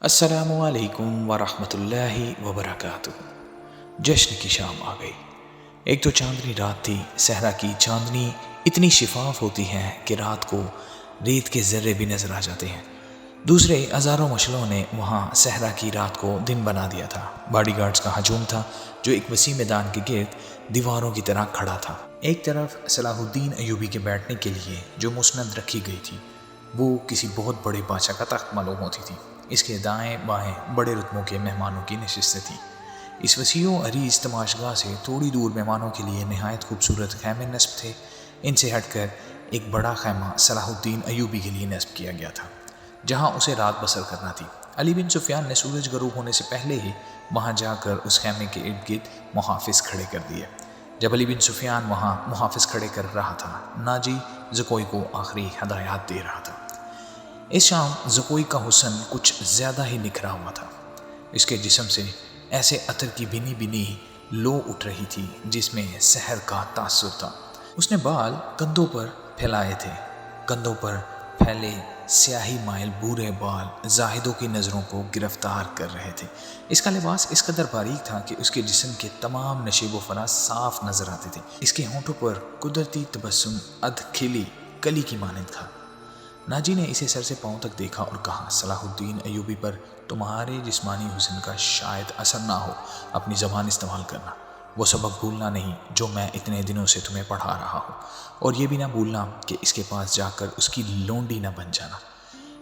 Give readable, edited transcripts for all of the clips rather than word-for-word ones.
السلام علیکم ورحمۃ اللہ وبرکاتہ۔ جشن کی شام آ گئی۔ ایک تو چاندنی رات تھی۔ صحرا کی چاندنی اتنی شفاف ہوتی ہے کہ رات کو ریت کے ذرے بھی نظر آ جاتے ہیں۔ دوسرے ہزاروں مشعلوں نے وہاں صحرا کی رات کو دن بنا دیا تھا۔ باڈی گارڈز کا ہجوم تھا جو ایک وسیع میدان کے گرد دیواروں کی طرح کھڑا تھا۔ ایک طرف صلاح الدین ایوبی کے بیٹھنے کے لیے جو مسند رکھی گئی تھی وہ کسی بہت بڑے بادشاہ کا تخت معلوم ہوتی تھی۔ اس کے دائیں بائیں بڑے رتبوں کے مہمانوں کی نشستیں تھیں۔ اس وسیع و عریض تماشگاہ سے تھوڑی دور مہمانوں کے لیے نہایت خوبصورت خیمے نصب تھے۔ ان سے ہٹ کر ایک بڑا خیمہ صلاح الدین ایوبی کے لیے نصب کیا گیا تھا جہاں اسے رات بسر کرنا تھی۔ علی بن سفیان نے سورج غروب ہونے سے پہلے ہی وہاں جا کر اس خیمے کے ارد گرد محافظ کھڑے کر دیے۔ جب علی بن سفیان وہاں محافظ کھڑے کر رہا تھا، ناجی زکوئی کو آخری ہدایات دے رہا تھا۔ اس شام زکوئی کا حسن کچھ زیادہ ہی نکھرا ہوا تھا۔ اس کے جسم سے ایسے عطر کی بنی بنی لو اٹھ رہی تھی جس میں سحر کا تاثر تھا۔ اس نے بال کندھوں پر پھیلائے تھے۔ کندھوں پر پھیلے سیاہی مائل بورے بال زاہدوں کی نظروں کو گرفتار کر رہے تھے۔ اس کا لباس اس قدر باریک تھا کہ اس کے جسم کے تمام نشیب و فراز صاف نظر آتے تھے۔ اس کے ہونٹوں پر قدرتی تبسم ادھ کھلی کلی کی مانند تھا۔ ناجی نے اسے سر سے پاؤں تک دیکھا اور کہا، صلاح الدین ایوبی پر تمہارے جسمانی حسن کا شاید اثر نہ ہو، اپنی زبان استعمال کرنا۔ وہ سبق بھولنا نہیں جو میں اتنے دنوں سے تمہیں پڑھا رہا ہوں، اور یہ بھی نہ بھولنا کہ اس کے پاس جا کر اس کی لونڈی نہ بن جانا،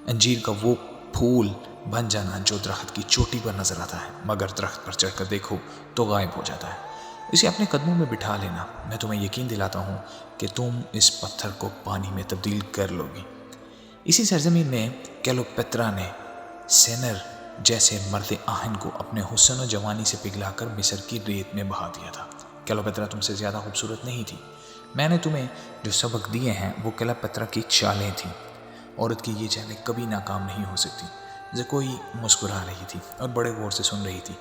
انجیر کا وہ پھول بن جانا جو درخت کی چوٹی پر نظر آتا ہے مگر درخت پر چڑھ کر دیکھو تو غائب ہو جاتا ہے۔ اسے اپنے قدموں میں بٹھا لینا، میں تمہیں یقین دلاتا ہوں کہ تم اس پتھر کو پانی میں تبدیل کر لو گی۔ اسی سرزمین میں کلیوپیٹرا نے سینر جیسے مرد آہن کو اپنے حسن و جوانی سے پگھلا کر مصر کی ریت میں بہا دیا تھا۔ کلیوپیٹرا تم سے زیادہ خوبصورت نہیں تھی۔ میں نے تمہیں جو سبق دیے ہیں وہ کلیوپیٹرا کی چالیں تھیں۔ عورت کی یہ چالیں کبھی ناکام نہیں ہو سکتی۔ زکوئی مسکرا رہی تھی اور بڑے غور سے سن رہی تھی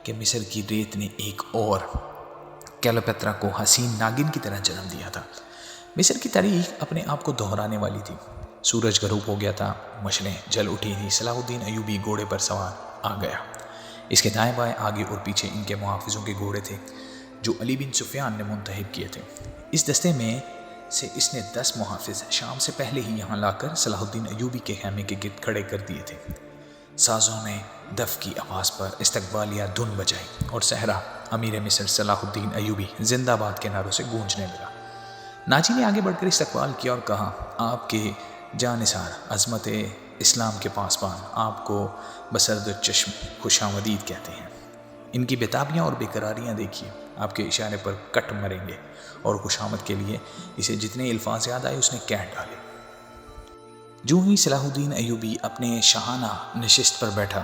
کہ مصر کی ریت نے ایک اور کلیوپیٹرا کو حسین ناگن کی طرح جنم دیا تھا۔ مصر کی تاریخ اپنے آپ کو دہرانے والی تھی۔ سورج غروب ہو گیا تھا، مشعلیں جل اٹھی تھی۔ صلاح الدین ایوبی گھوڑے پر سوار آ گیا۔ اس کے دائیں بائیں آگے اور پیچھے ان کے محافظوں کے گھوڑے تھے جو علی بن سفیان نے منتخب کیے تھے۔ اس دستے میں سے اس نے 10 محافظ شام سے پہلے ہی یہاں لا کر صلاح الدین ایوبی کے خیمے کے گرد کھڑے کر دیے تھے۔ سازوں نے دف کی آواز پر استقبالیہ دھن بجائی اور صحرا امیر مصر صلاح الدین ایوبی زندہ باد کے نعروں سے گونجنے لگا۔ ناجی نے آگے بڑھ کر استقبال کیا اور کہا، آپ کے جانثار عظمت اسلام کے پاسبان آپ کو بسرد چشم خوش آمدید کہتے ہیں۔ ان کی بےتابیاں اور بے قراریاں دیکھیے، آپ کے اشارے پر کٹ مریں گے، اور خوش آمد کے لیے اسے جتنے الفاظ یاد آئے اس نے کہہ ڈالے۔ جو ہی صلاح الدین ایوبی اپنے شاہانہ نشست پر بیٹھا،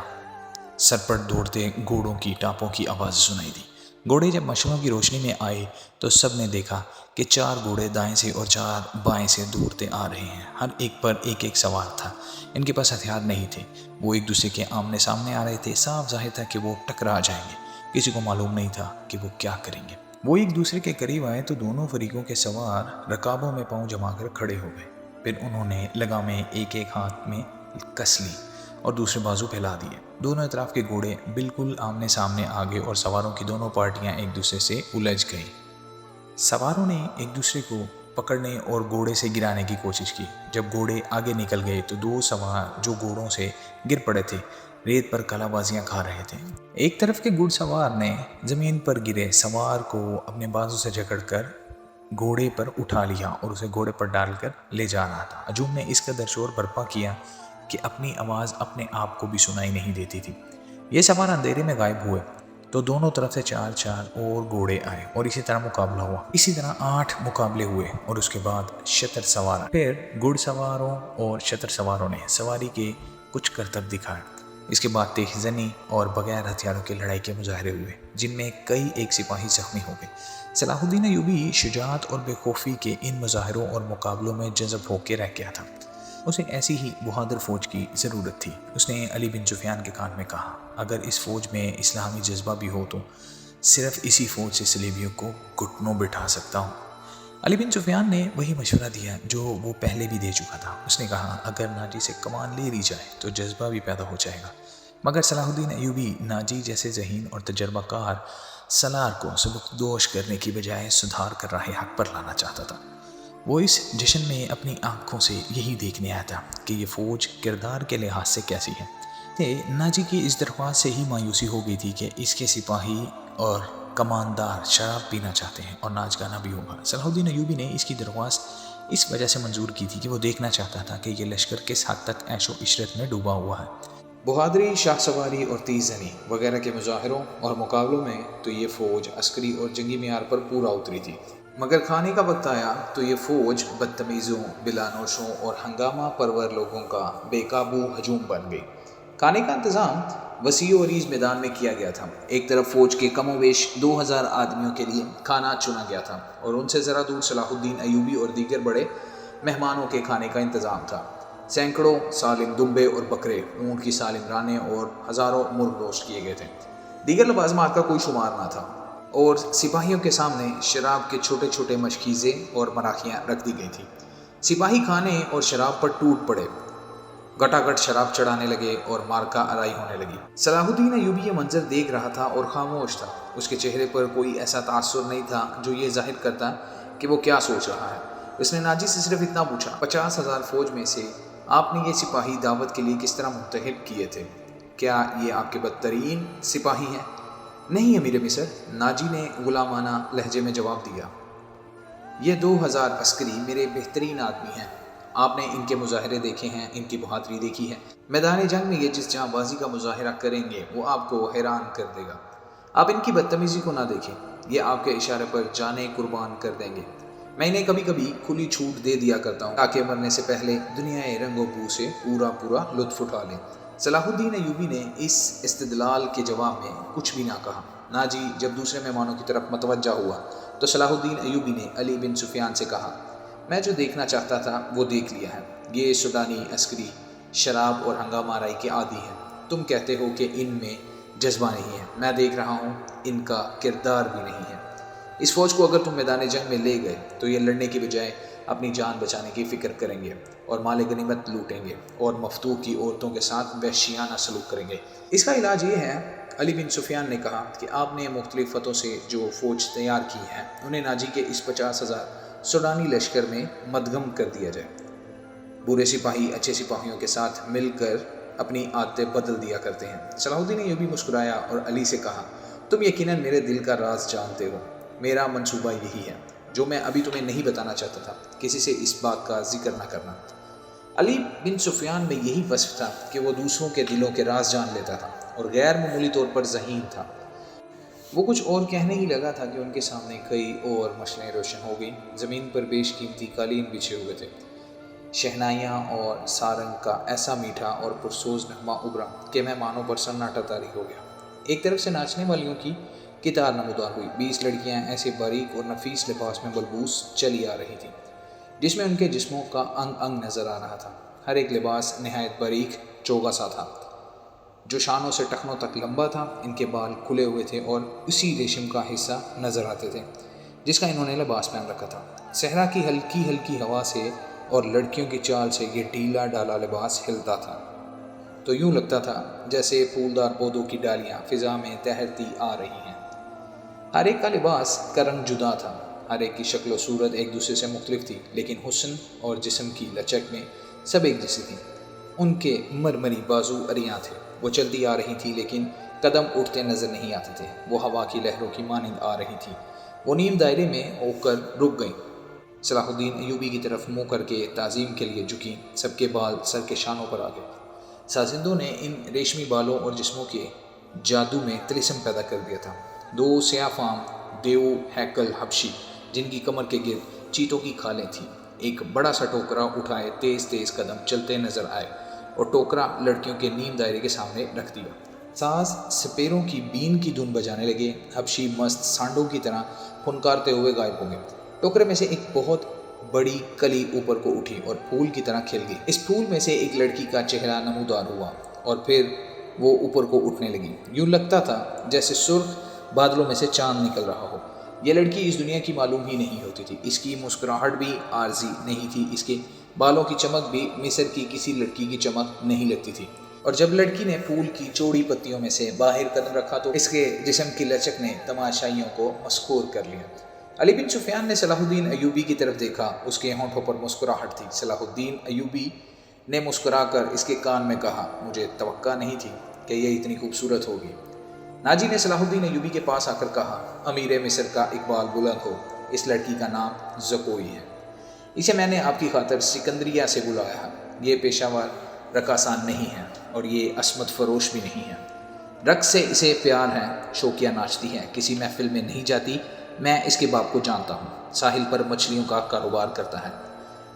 سر پر دوڑتے گھوڑوں کی ٹاپوں کی آواز سنائی دی۔ گھوڑے جب مشعلوں کی روشنی میں آئے تو سب نے دیکھا کہ 4 گھوڑے دائیں سے اور 4 بائیں سے دوڑتے آ رہے ہیں۔ ہر ایک پر ایک ایک سوار تھا۔ ان کے پاس ہتھیار نہیں تھے۔ وہ ایک دوسرے کے آمنے سامنے آ رہے تھے۔ صاف ظاہر تھا کہ وہ ٹکرا جائیں گے۔ کسی کو معلوم نہیں تھا کہ وہ کیا کریں گے۔ وہ ایک دوسرے کے قریب آئے تو دونوں فریقوں کے سوار رکابوں میں پاؤں جما کر کھڑے ہو گئے۔ پھر انہوں نے لگامیں ایک ایک ہاتھ میں کس لی اور دوسرے بازو پھیلا دیے۔ دونوں اطراف کے گھوڑے بالکل آمنے سامنے آگے اور سواروں کی دونوں پارٹیاں ایک دوسرے سے الجھ گئیں۔ سواروں نے ایک دوسرے کو پکڑنے اور گھوڑے سے گرانے کی کوشش کی۔ جب گھوڑے آگے نکل گئے تو 2 سوار جو گھوڑوں سے گر پڑے تھے ریت پر کلا بازیاں کھا رہے تھے۔ ایک طرف کے گھڑ سوار نے زمین پر گرے سوار کو اپنے بازو سے جکڑ کر گھوڑے پر اٹھا لیا اور اسے گھوڑے پر ڈال کر لے جا رہا تھا۔ ہجوم نے اس قدر شور برپا کیا کہ اپنی آواز اپنے آپ کو بھی سنائی نہیں دیتی تھی۔ یہ سوار اندھیرے میں غائب ہوئے تو دونوں طرف سے 4 اور گھوڑے آئے اور اسی طرح مقابلہ ہوا۔ اسی طرح 8 مقابلے ہوئے اور اس کے بعد شتر سوار آئے۔ پھر گھڑ سواروں اور شتر سواروں نے سواری کے کچھ کرتب دکھائے۔ اس کے بعد تیز زنی اور بغیر ہتھیاروں کی لڑائی کے مظاہرے ہوئے جن میں کئی ایک سپاہی زخمی ہو گئے۔ صلاح الدین ایوبی شجاعت اور بے خوفی کے ان مظاہروں اور مقابلوں میں جذب ہو کے رہ گیا تھا۔ اسے ایسی ہی بہادر فوج کی ضرورت تھی۔ اس نے علی بن سفیان کے کان میں کہا، اگر اس فوج میں اسلامی جذبہ بھی ہو تو صرف اسی فوج سے صلیبیوں کو گھٹنوں بٹھا سکتا ہوں۔ علی بن سفیان نے وہی مشورہ دیا جو وہ پہلے بھی دے چکا تھا۔ اس نے کہا، اگر ناجی سے کمان لے لی جائے تو جذبہ بھی پیدا ہو جائے گا، مگر صلاح الدین ایوبی ناجی جیسے ذہین اور تجربہ کار سالار کو سبکدوش کرنے کی بجائے سدھار کر راہ حق پر لانا چاہتا تھا۔ وہ اس جشن میں اپنی آنکھوں سے یہی دیکھنے آیا تھا کہ یہ فوج کردار کے لحاظ سے کیسی ہے۔ ناجی کی اس درخواست سے ہی مایوسی ہو گئی تھی کہ اس کے سپاہی اور کماندار شراب پینا چاہتے ہیں اور ناچ گانا بھی ہوگا۔ صلاح الدین ایوبی نے اس کی درخواست اس وجہ سے منظور کی تھی کہ وہ دیکھنا چاہتا تھا کہ یہ لشکر کس حد تک عیش و عشرت میں ڈوبا ہوا ہے۔ بہادری، شاہ سواری اور تیز زنی وغیرہ کے مظاہروں اور مقابلوں میں تو یہ فوج عسکری اور جنگی معیار پر پورا اتری تھی، مگر کھانے کا وقت آیا تو یہ فوج بدتمیزوں، بلانوشوں اور ہنگامہ پرور لوگوں کا بے قابو ہجوم بن گئی۔ کھانے کا انتظام وسیع و عریض میدان میں کیا گیا تھا۔ ایک طرف فوج کے کم و بیش 2000 آدمیوں کے لیے کھانا چنا گیا تھا اور ان سے ذرا دور صلاح الدین ایوبی اور دیگر بڑے مہمانوں کے کھانے کا انتظام تھا۔ سینکڑوں سالم دمبے اور بکرے، اونٹ کی سالم رانیں اور ہزاروں مرغ روسٹ کیے گئے تھے۔ دیگر لوازمات کا کوئی شمار نہ تھا اور سپاہیوں کے سامنے شراب کے چھوٹے چھوٹے مشکیزیں اور مراخیاں رکھ دی گئی تھیں۔ سپاہی کھانے اور شراب پر ٹوٹ پڑے، گٹا گٹ شراب چڑھانے لگے اور مارکا آرائی ہونے لگی۔ صلاح الدین ایوبی یہ منظر دیکھ رہا تھا اور خاموش تھا۔ اس کے چہرے پر کوئی ایسا تاثر نہیں تھا جو یہ ظاہر کرتا کہ وہ کیا سوچ رہا ہے۔ اس نے ناجی سے صرف اتنا پوچھا، 50,000 فوج میں سے آپ نے یہ سپاہی دعوت کے لیے کس طرح منتخب کیے تھے؟ کیا یہ آپ کے بدترین سپاہی ہیں؟ نہیں امیر مصر، ناجی نے غلامانہ لہجے میں جواب دیا، یہ 2000 عسکری میرے بہترین آدمی ہیں۔ آپ نے ان کے مظاہرے دیکھے ہیں، ان کی بہادری دیکھی ہے۔ میدان جنگ میں یہ جس جہاں بازی کا مظاہرہ کریں گے وہ آپ کو حیران کر دے گا۔ آپ ان کی بدتمیزی کو نہ دیکھیں، یہ آپ کے اشارے پر جانیں قربان کر دیں گے۔ میں انہیں کبھی کبھی کھلی چھوٹ دے دیا کرتا ہوں تاکہ مرنے سے پہلے دنیا رنگ و بو سے پورا لطف اٹھا لیں۔ صلاح الدین ایوبی نے اس استدلال کے جواب میں کچھ بھی نہ کہا۔ ناجی جب دوسرے مہمانوں کی طرف متوجہ ہوا تو صلاح الدین ایوبی نے علی بن سفیان سے کہا، میں جو دیکھنا چاہتا تھا وہ دیکھ لیا ہے۔ یہ سودانی عسکری شراب اور ہنگامہ آرائی کے عادی ہیں۔ تم کہتے ہو کہ ان میں جذبہ نہیں ہے، میں دیکھ رہا ہوں ان کا کردار بھی نہیں ہے۔ اس فوج کو اگر تم میدان جنگ میں لے گئے تو یہ لڑنے کی بجائے اپنی جان بچانے کی فکر کریں گے اور مال غنیمت لوٹیں گے اور مفتوح کی عورتوں کے ساتھ وحشیانہ سلوک کریں گے۔ اس کا علاج یہ ہے، علی بن سفیان نے کہا، کہ آپ نے مختلف فتحوں سے جو فوج تیار کی ہے انہیں ناجی کے اس 50,000 سودانی لشکر میں مدغم کر دیا جائے۔ برے سپاہی اچھے سپاہیوں کے ساتھ مل کر اپنی عادتیں بدل دیا کرتے ہیں۔ صلاح الدین ایوبی مسکرایا اور علی سے کہا، تم یقیناً میرے دل کا راز جانتے ہو۔ میرا منصوبہ یہی ہے جو میں ابھی تمہیں نہیں بتانا چاہتا تھا، کسی سے اس بات کا ذکر نہ کرنا۔ علی بن سفیان میں یہی وصف تھا کہ وہ دوسروں کے دلوں کے راز جان لیتا تھا اور غیر معمولی طور پر ذہین تھا۔ وہ کچھ اور کہنے ہی لگا تھا کہ ان کے سامنے کئی اور مشعلیں روشن ہو گئیں۔ زمین پر بیش قیمتی قالین بچھے ہوئے تھے۔ شہنائیاں اور سارنگ کا ایسا میٹھا اور پرسوز نغمہ ابھرا کہ مہمانوں پر سناٹا طاری ہو گیا۔ ایک طرف سے ناچنے والیوں کی قطار نمودار ہوئی۔ 20 لڑکیاں ایسے باریک اور نفیس لباس میں ملبوس چلی آ رہی تھیں جس میں ان کے جسموں کا انگ انگ نظر آ رہا تھا۔ ہر ایک لباس نہایت باریک چوگا سا تھا جو شانوں سے ٹخنوں تک لمبا تھا۔ ان کے بال کھلے ہوئے تھے اور اسی ریشم کا حصہ نظر آتے تھے جس کا انہوں نے لباس پہن رکھا تھا۔ صحرا کی ہلکی ہلکی ہوا سے اور لڑکیوں کی چال سے یہ ڈھیلا ڈھالا لباس ہلتا تھا تو یوں لگتا تھا جیسے پھولدار پودوں کی ڈالیاں فضا میں تہرتی آ رہی ہیں۔ ہر ایک کا لباس کا رنگ جدا تھا، ہر ایک کی شکل و صورت ایک دوسرے سے مختلف تھی، لیکن حسن اور جسم کی لچک میں سب ایک جیسی تھی۔ ان کے مرمری بازو عریاں تھے، وہ چلتی آ رہی تھی لیکن قدم اٹھتے نظر نہیں آتے تھے۔ وہ ہوا کی لہروں کی مانند آ رہی تھی۔ وہ نیم دائرے میں ہو کر رک گئیں، صلاح الدین ایوبی کی طرف منہ کر کے تعظیم کے لیے جھکیں۔ سب کے بال سر کے شانوں پر آ گئے۔ سازندوں نے ان ریشمی بالوں اور جسموں کے جادو میں طلسم پیدا کر دیا تھا۔ 2 سیاہ فام دیو ہیکل حبشی جن کی کمر کے گرد چیتوں کی کھالیں تھیں، ایک بڑا سا ٹوکرا اٹھائے تیز تیز قدم چلتے نظر آئے اور ٹوکرا لڑکیوں کے نیم دائرے کے سامنے رکھ دیا۔ ساز سپیروں کی بین کی دھن بجانے لگے۔ حبشی مست سانڈوں کی طرح پھنکارتے ہوئے غائب ہو گئے۔ ٹوکرے میں سے ایک بہت بڑی کلی اوپر کو اٹھی اور پھول کی طرح کھل گئی۔ اس پھول میں سے ایک لڑکی کا چہرہ نمودار ہوا اور پھر وہ اوپر کو اٹھنے لگی۔ یوں لگتا تھا جیسے سرخ بادلوں میں سے چاند نکل رہا ہو۔ یہ لڑکی اس دنیا کی معلوم ہی نہیں ہوتی تھی۔ اس کی مسکراہٹ بھی عارضی نہیں تھی، اس کے بالوں کی چمک بھی مصر کی کسی لڑکی کی چمک نہیں لگتی تھی۔ اور جب لڑکی نے پھول کی چوڑی پتیوں میں سے باہر قدم رکھا تو اس کے جسم کی لچک نے تماشائیوں کو مسحور کر لیا۔ علی بن سفیان نے صلاح الدین ایوبی کی طرف دیکھا، اس کے ہونٹوں پر مسکراہٹ تھی۔ صلاح الدین ایوبی نے مسکرا کر اس کے کان میں کہا، مجھے توقع نہیں تھی کہ یہ اتنی خوبصورت ہوگی۔ ناجی نے صلاح الدین ایوبی کے پاس آ کر کہا، امیر مصر کا اقبال بلند ہو، اس لڑکی کا نام زکوئی ہے، اسے میں نے آپ کی خاطر سکندریہ سے بلایا ہے۔ یہ پیشہ ور رقاصان نہیں ہے اور یہ عصمت فروش بھی نہیں ہے۔ رقص سے اسے پیار ہے، شوقیہ ناچتی ہے، کسی محفل میں نہیں جاتی۔ میں اس کے باپ کو جانتا ہوں، ساحل پر مچھلیوں کا کاروبار کرتا ہے۔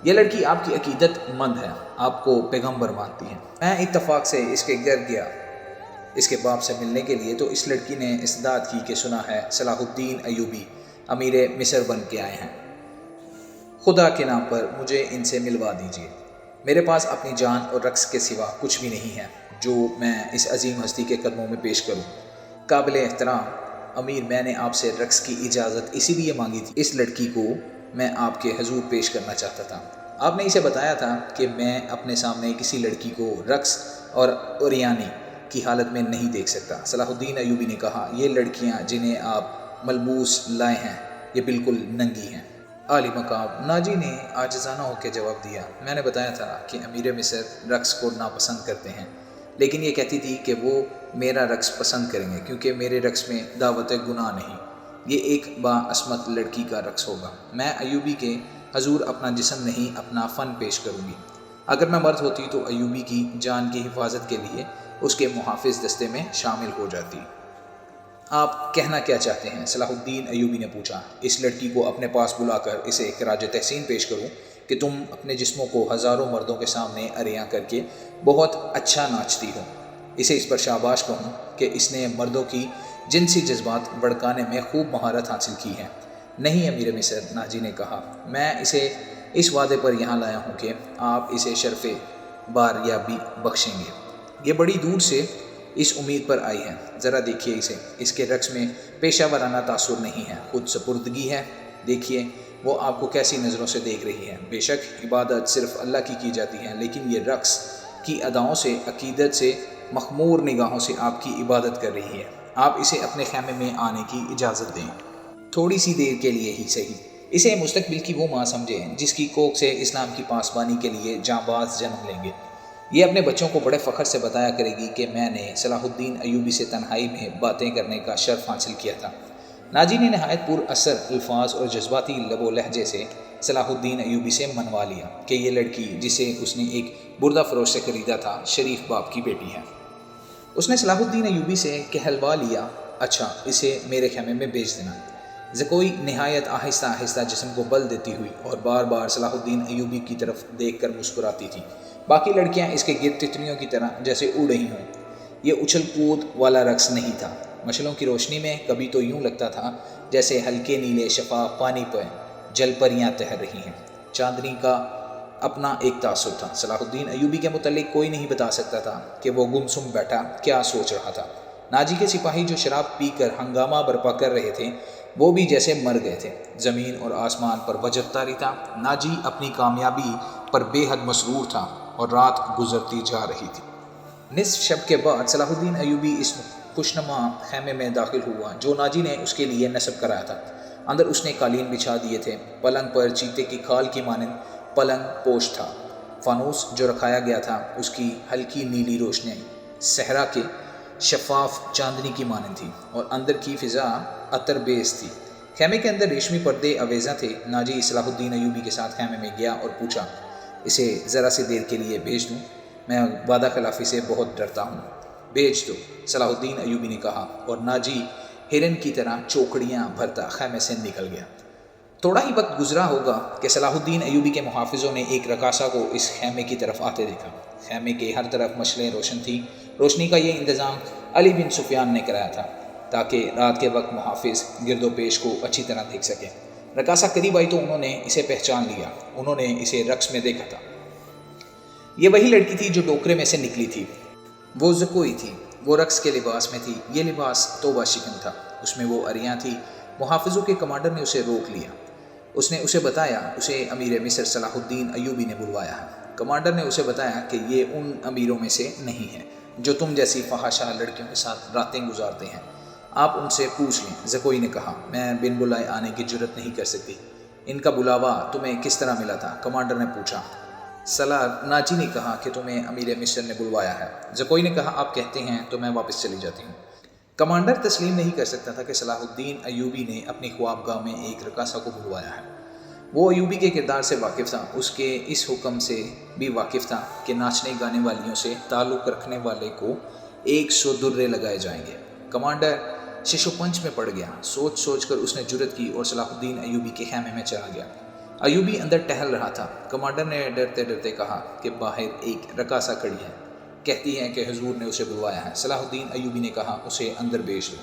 یہ لڑکی آپ کی عقیدت مند ہے، آپ کو پیغمبر مانتی ہے۔ میں اتفاق سے اس کے گھر گیا اس کے باپ سے ملنے کے لیے، تو اس لڑکی نے استداد کی کہ سنا ہے صلاح الدین ایوبی امیر مصر بن کے آئے ہیں، خدا کے نام پر مجھے ان سے ملوا دیجیے۔ میرے پاس اپنی جان اور رقص کے سوا کچھ بھی نہیں ہے جو میں اس عظیم ہستی کے قدموں میں پیش کروں۔ قابل احترام امیر، میں نے آپ سے رقص کی اجازت اسی لیے مانگی تھی، اس لڑکی کو میں آپ کے حضور پیش کرنا چاہتا تھا۔ آپ نے اسے بتایا تھا کہ میں اپنے سامنے کسی لڑکی کو رقص اور عریانی کی حالت میں نہیں دیکھ سکتا۔ صلاح الدین ایوبی نے کہا، یہ لڑکیاں جنہیں آپ ملبوس لائے ہیں یہ بالکل ننگی ہیں۔ عالی مقام ناجی نے عاجزانہ ہو کے جواب دیا، میں نے بتایا تھا کہ امیر مصر رقص کو ناپسند کرتے ہیں، لیکن یہ کہتی تھی کہ وہ میرا رقص پسند کریں گے کیونکہ میرے رقص میں دعوت گناہ نہیں، یہ ایک باعصمت لڑکی کا رقص ہوگا۔ میں ایوبی کے حضور اپنا جسم نہیں اپنا فن پیش کروں گی۔ اگر میں مرد ہوتی تو ایوبی کی جان کی حفاظت کے لیے اس کے محافظ دستے میں شامل ہو جاتی۔ آپ کہنا کیا چاہتے ہیں؟ صلاح الدین ایوبی نے پوچھا۔ اس لڑکی کو اپنے پاس بلا کر اسے خراج تحسین پیش کروں کہ تم اپنے جسموں کو ہزاروں مردوں کے سامنے عریاں کر کے بہت اچھا ناچتی ہو، اسے اس پر شاباش کہوں کہ اس نے مردوں کی جنسی جذبات بھڑکانے میں خوب مہارت حاصل کی ہے۔ نہیں امیر مصر، ناجی نے کہا، میں اسے اس وعدے پر یہاں لایا ہوں کہ آپ اسے شرف باریابی بخشیں گے۔ یہ بڑی دور سے اس امید پر آئی ہے، ذرا دیکھیے اسے، اس کے رقص میں پیشہ ورانہ تاثر نہیں ہے، خود سپردگی ہے۔ دیکھیے وہ آپ کو کیسی نظروں سے دیکھ رہی ہے۔ بے شک عبادت صرف اللہ کی جاتی ہے، لیکن یہ رقص کی اداؤں سے، عقیدت سے مخمور نگاہوں سے آپ کی عبادت کر رہی ہے۔ آپ اسے اپنے خیمے میں آنے کی اجازت دیں، تھوڑی سی دیر کے لیے ہی صحیح۔ اسے مستقبل کی وہ ماں سمجھیں جس کی کوکھ سے اسلام کی پاسبانی کے لیے جانباز جنم لیں گے۔ یہ اپنے بچوں کو بڑے فخر سے بتایا کرے گی کہ میں نے صلاح الدین ایوبی سے تنہائی میں باتیں کرنے کا شرف حاصل کیا تھا۔ ناجی نے نہایت پر اثر الفاظ اور جذباتی لب و لہجے سے صلاح الدین ایوبی سے منوا لیا کہ یہ لڑکی جسے اس نے ایک بردہ فروش سے خریدا تھا شریف باپ کی بیٹی ہے۔ اس نے صلاح الدین ایوبی سے کہلوا لیا، اچھا اسے میرے خیمے میں بھیج دینا۔ زکوئی نہایت آہستہ آہستہ جسم کو بل دیتی ہوئی اور بار بار صلاح الدین ایوبی کی طرف دیکھ کر مسکراتی تھی۔ باقی لڑکیاں اس کے گرد تتلیوں کی طرح جیسے اڑ رہی ہوں۔ یہ اچھل کود والا رقص نہیں تھا۔ مشلوں کی روشنی میں کبھی تو یوں لگتا تھا جیسے ہلکے نیلے شفاف پانی پہ جل پریاں تہر رہی ہیں۔ چاندنی کا اپنا ایک تاثر تھا۔ صلاح الدین ایوبی کے متعلق کوئی نہیں بتا سکتا تھا کہ وہ گمسم بیٹھا کیا سوچ رہا تھا۔ ناجی کے سپاہی جو شراب پی کر ہنگامہ برپا کر رہے تھے وہ بھی جیسے مر گئے تھے۔ زمین اور آسمان پر وجب طاری تھا۔ ناجی اپنی کامیابی پر بے حد مسرور تھا اور رات گزرتی جا رہی تھی۔ نصف شب کے بعد صلاح الدین ایوبی اس خوشنما خیمے میں داخل ہوا جو ناجی نے اس کے لیے نصب کرایا تھا۔ اندر اس نے قالین بچھا دیے تھے۔ پلنگ پر چیتے کی کھال کی مانند پلنگ پوش تھا۔ فانوس جو رکھایا گیا تھا اس کی ہلکی نیلی روشنی صحرا کے شفاف چاندنی کی مانند تھی اور اندر کی فضا عطر بیز تھی۔ خیمے کے اندر ریشمی پردے آویزاں تھے۔ ناجی صلاح الدین ایوبی کے ساتھ خیمے میں گیا اور پوچھا، اسے ذرا سی دیر کے لیے بھیج دوں؟ میں وعدہ خلافی سے بہت ڈرتا ہوں۔ بھیج دو، صلاح الدین ایوبی نے کہا، اور ناجی ہرن کی طرح چوکڑیاں بھرتا خیمے سے نکل گیا۔ تھوڑا ہی وقت گزرا ہوگا کہ صلاح الدین ایوبی کے محافظوں نے ایک رقاصہ کو اس خیمے کی طرف آتے دیکھا۔ خیمے کے ہر طرف مشعلیں روشن تھیں۔ روشنی کا یہ انتظام علی بن سفیان نے کرایا تھا تاکہ رات کے وقت محافظ گرد و پیش کو اچھی طرح دیکھ سکیں۔ رقاصہ قریب آئی تو انہوں نے اسے پہچان لیا۔ انہوں نے اسے رقص میں دیکھا تھا۔ یہ وہی لڑکی تھی جو ٹوکرے میں سے نکلی تھی۔ وہ زکوئی تھی۔ وہ رقص کے لباس میں تھی۔ یہ لباس توبہ شکن تھا۔ اس میں وہ عریاں تھی۔ محافظوں کے کمانڈر نے اسے روک لیا۔ اس نے اسے بتایا اسے امیر مصر صلاح الدین ایوبی نے بلوایا ہے۔ کمانڈر نے اسے بتایا کہ یہ ان امیروں میں سے نہیں ہے جو تم جیسی فحاشہ لڑکیوں کے ساتھ راتیں گزارتے ہیں، آپ ان سے پوچھ لیں۔ زکوئی نے کہا، میں بن بلائے آنے کی جرت نہیں کر سکتی۔ ان کا بلاوا تمہیں کس طرح ملا تھا؟ کمانڈر نے پوچھا۔ سلار ناجی نے کہا کہ تمہیں امیر مصر نے بلوایا ہے۔ زکوئی نے کہا، آپ کہتے ہیں تو میں واپس چلی جاتی ہوں۔ کمانڈر تسلیم نہیں کر سکتا تھا کہ صلاح الدین ایوبی نے اپنی خوابگاہ میں ایک رقاصہ کو بلوایا ہے۔ وہ ایوبی کے کردار سے واقف تھا، اس کے اس حکم سے بھی واقف تھا کہ ناچنے گانے والیوں سے تعلق رکھنے والے کو 100 درے لگائے جائیں گے۔ کمانڈر شش و پنج میں پڑ گیا۔ سوچ سوچ کر اس نے جرت کی اور صلاح الدین ایوبی کے خیمے میں چلا گیا۔ ایوبی اندر ٹہل رہا تھا۔ کمانڈر نے ڈرتے ڈرتے کہا کہ باہر ایک رقاصہ کھڑی ہے، کہتی ہے کہ حضور نے اسے بلوایا ہے۔ صلاح الدین ایوبی نے کہا، اسے اندر بھیج دو۔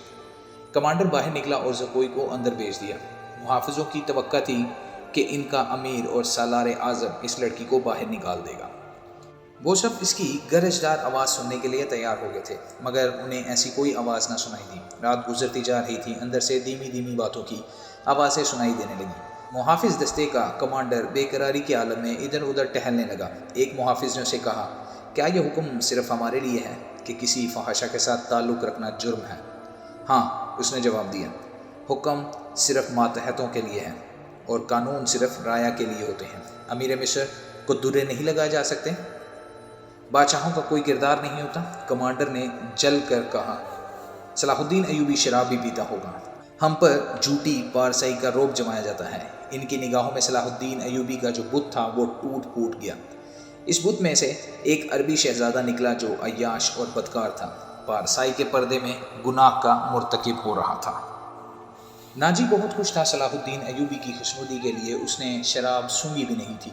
کمانڈر باہر نکلا اور زکوئی کو اندر بھیج دیا۔ محافظوں کی توقع تھی کہ ان کا امیر اور سالار اعظم اس لڑکی کو باہر نکال دے گا۔ وہ سب اس کی گرجدار آواز سننے کے لیے تیار ہو گئے تھے، مگر انہیں ایسی کوئی آواز نہ سنائی دی۔ رات گزرتی جا رہی تھی، اندر سے دھیمی دھیمی باتوں کی آوازیں سنائی دینے لگیں۔ محافظ دستے کا کمانڈر بے قراری کے عالم میں ادھر ادھر ٹہلنے لگا۔ ایک محافظ نے اسے کہا، کیا یہ حکم صرف ہمارے لیے ہے کہ کسی فحاشہ کے ساتھ تعلق رکھنا جرم ہے؟ ہاں، اس نے جواب دیا، حکم صرف ماتحتوں کے لیے ہے اور قانون صرف رایا کے لیے ہوتے ہیں۔ امیر مصر کو درے نہیں لگائے جا سکتے؟ بادشاہوں کا کوئی کردار نہیں ہوتا؟ کمانڈر نے جل کر کہا، صلاح الدین ایوبی شراب بھی پیتا ہوگا۔ ہم پر جھوٹی پارسائی کا روب جمایا جاتا ہے۔ ان کی نگاہوں میں صلاح الدین ایوبی کا جو بت تھا وہ ٹوٹ پھوٹ گیا۔ اس بت میں سے ایک عربی شہزادہ نکلا جو عیاش اور بدکار تھا، پارسائی کے پردے میں گناہ کا مرتکب ہو رہا تھا۔ ناجی بہت خوش تھا صلاح الدین ایوبی کی خوشنودی کے لیے۔ اس نے شراب سونگھی بھی نہیں تھی۔